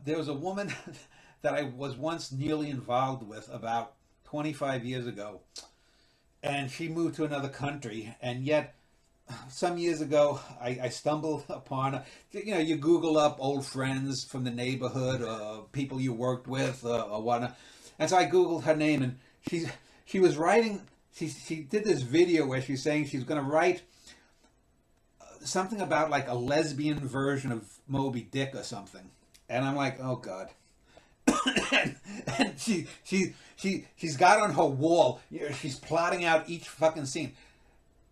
There was a woman that I was once nearly involved with about 25 years ago, and she moved to another country, and yet some years ago, I stumbled upon, you Google up old friends from the neighborhood, people you worked with, or whatnot. And so I Googled her name, and she was writing, she did this video where she's saying she's going to write something about like a lesbian version of Moby Dick or something. And I'm like, oh God. and she's got on her wall, she's plotting out each fucking scene.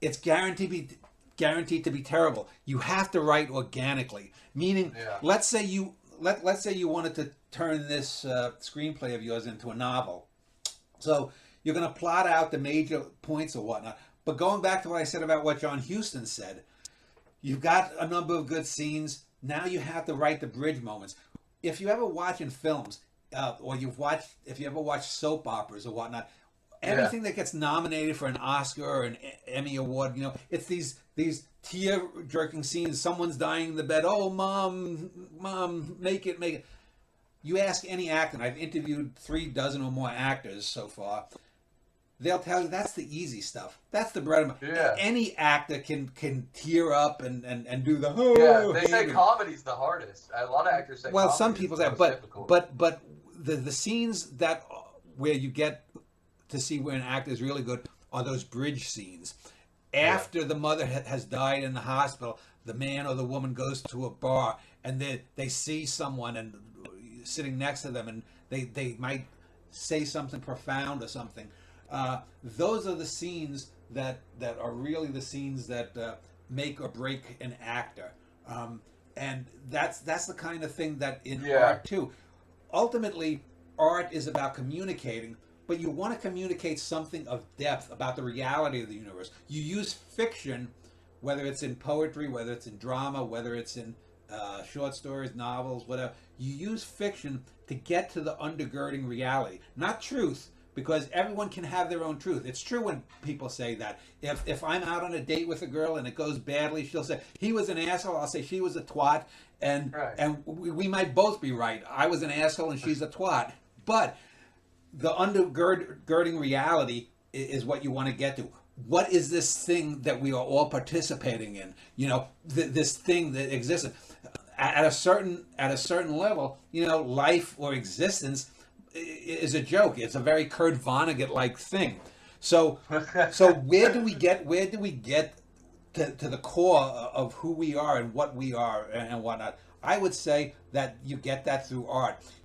It's guaranteed to be terrible. You have to write organically. Meaning, Yeah. let's say you wanted to turn this screenplay of yours into a novel. So you're going to plot out the major points or whatnot. But going back to what I said about what John Huston said, you've got a number of good scenes. Now you have to write the bridge moments. If you ever watch in films, or if you ever watch soap operas or whatnot, Yeah. everything that gets nominated for an Oscar or an Emmy award, it's these tear jerking scenes. Someone's dying in the bed. Oh, mom, make it. You ask any actor, and I've interviewed 36 or more actors so far. They'll tell you that's the easy stuff. That's the bread and butter. Yeah. Any actor can tear up and do the Yeah, they say comedy's the hardest. A lot of actors say well, comedy some is people the say, most but difficult. the scenes that where you get to see where an actor is really good are those bridge scenes. After the mother has died in the hospital, the man or the woman goes to a bar and they see someone and sitting next to them, and they might say something profound or something. Those are the scenes that are really the scenes that make or break an actor, and that's the kind of thing that in art too. Ultimately, art is about communicating, but you want to communicate something of depth about the reality of the universe. You use fiction, whether it's in poetry, whether it's in drama, whether it's in short stories, novels, whatever. You use fiction to get to the undergirding reality, not truth, because everyone can have their own truth. It's true when people say that. If I'm out on a date with a girl and it goes badly, she'll say he was an asshole. I'll say she was a twat, and Right. we might both be right. I was an asshole and she's a twat, but the undergirding reality is what you want to get to. What is this thing that we are all participating in? This thing that exists at a certain level. Life or existence is a joke. It's a very Kurt Vonnegut like thing. So where do we get to the core of who we are and what we are and whatnot? I would say that you get that through art.